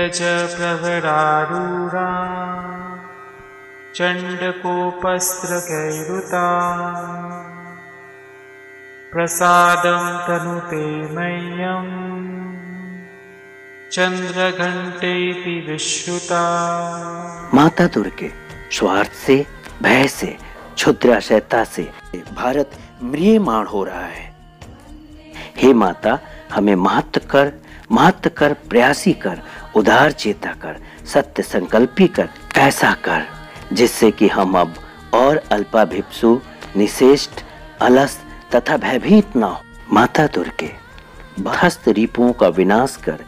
च प्रभरारूढा चण्डकोपस्त्रकैरुता प्रसादं तनुते मह्यं चंद्रघंटेति विश्रुता। माता दुर्गे स्वार्थ से, भय से, क्षुद्राशयता से भारत म्रियमाण हो रहा है। हे माता, हमें महत्व कर, प्रयासी कर, उदार चेता कर, सत्य संकल्पी कर, ऐसा कर जिससे कि हम अब और अल्पाभिप्सु, निशेष्ट, अलस तथा भयभीत न हो। माता दुर्गे, हस्त रिपुओं का विनाश कर,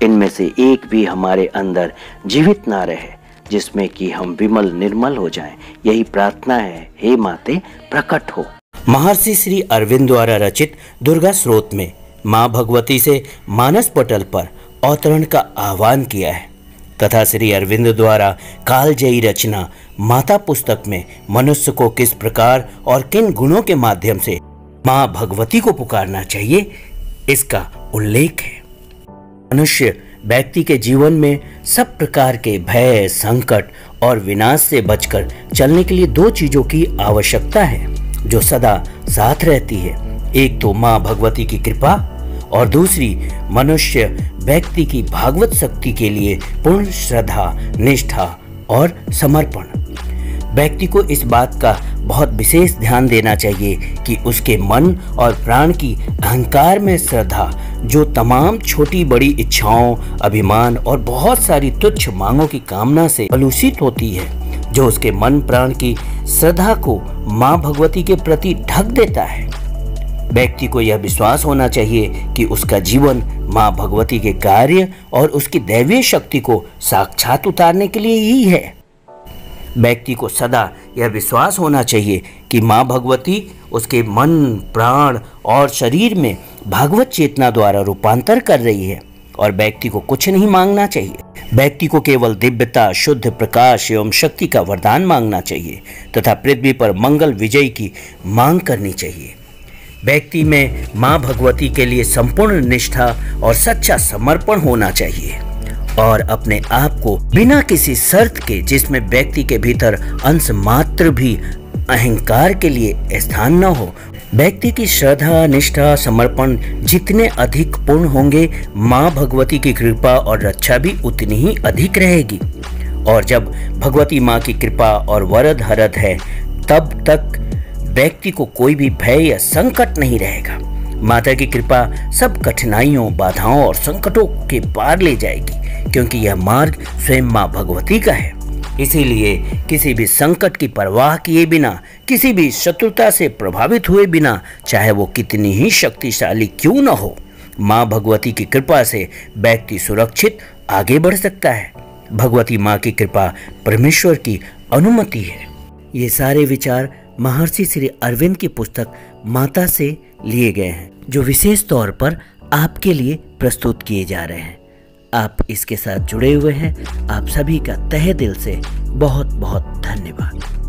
इनमें से एक भी हमारे अंदर जीवित ना रहे, जिसमें कि हम विमल निर्मल हो जाएं। यही प्रार्थना है। हे माते, प्रकट हो। महर्षि श्री अरविंद द्वारा रचित दुर्गा स्त्रोत में माँ भगवती से मानस पटल पर अवतरण का आह्वान किया है तथा श्री अरविंद द्वारा कालजयी रचना माता पुस्तक में मनुष्य को किस प्रकार और किन गुणों के माध्यम से माँ भगवती को पुकारना चाहिए, इसका उल्लेख है। मनुष्य व्यक्ति के जीवन में सब प्रकार के भय, संकट और विनाश से बचकर चलने के लिए दो चीजों की आवश्यकता है जो सदा साथ रहती है। एक तो माँ भगवती की कृपा और दूसरी मनुष्य व्यक्ति की भागवत शक्ति के लिए पूर्ण श्रद्धा, निष्ठा और समर्पण। व्यक्ति को इस बात का बहुत विशेष ध्यान देना चाहिए कि उसके मन और प्राण की अहंकार में श्रद्धा, जो तमाम छोटी बड़ी इच्छाओं, अभिमान और बहुत सारी तुच्छ मांगों की कामना से कलुषित होती है, जो उसके मन प्राण की श्रद्धा को माँ भगवती के प्रति ढक देता है। व्यक्ति को यह विश्वास होना चाहिए कि उसका जीवन माँ भगवती के कार्य और उसकी दैवीय शक्ति को साक्षात उतारने के लिए ही है। व्यक्ति को सदा यह विश्वास होना चाहिए कि माँ भगवती उसके मन, प्राण और शरीर में भागवत चेतना द्वारा रूपांतर कर रही है और व्यक्ति को कुछ नहीं मांगना चाहिए। व्यक्ति को केवल दिव्यता, शुद्ध प्रकाश एवं शक्ति का वरदान मांगना चाहिए तथा पृथ्वी पर मंगल विजय की मांग करनी चाहिए। व्यक्ति में माँ भगवती के लिए संपूर्ण निष्ठा और सच्चा समर्पण होना चाहिए और अपने आप को बिना किसी शर्त के, जिसमें व्यक्ति के भीतर अंश मात्र भी अहंकार के लिए स्थान न हो। व्यक्ति की श्रद्धा, निष्ठा, समर्पण जितने अधिक पूर्ण होंगे, माँ भगवती की कृपा और रक्षा भी उतनी ही अधिक रहेगी। और जब भगवती माँ की कृपा और वरद हरद है, तब तक व्यक्ति को कोई भी भय या संकट नहीं रहेगा। माता की कृपा सब कठिनाइयों, बाधाओं और संकटों के पार ले जाएगी, क्योंकि यह मार्ग स्वयं माँ भगवती का है। इसीलिए किसी भी संकट की परवाह किए बिना, किसी भी शत्रुता से प्रभावित हुए बिना, चाहे वो कितनी ही शक्तिशाली क्यों न हो, माँ भगवती की कृपा से व्यक्ति सुरक्षित आगे बढ़ सकता है। भगवती माँ की कृपा परमेश्वर की अनुमति है। ये सारे विचार महर्षि श्री अरविंद की पुस्तक माता से लिए गए हैं, जो विशेष तौर पर आपके लिए प्रस्तुत किए जा रहे हैं। आप इसके साथ जुड़े हुए हैं। आप सभी का तहे दिल से बहुत बहुत धन्यवाद।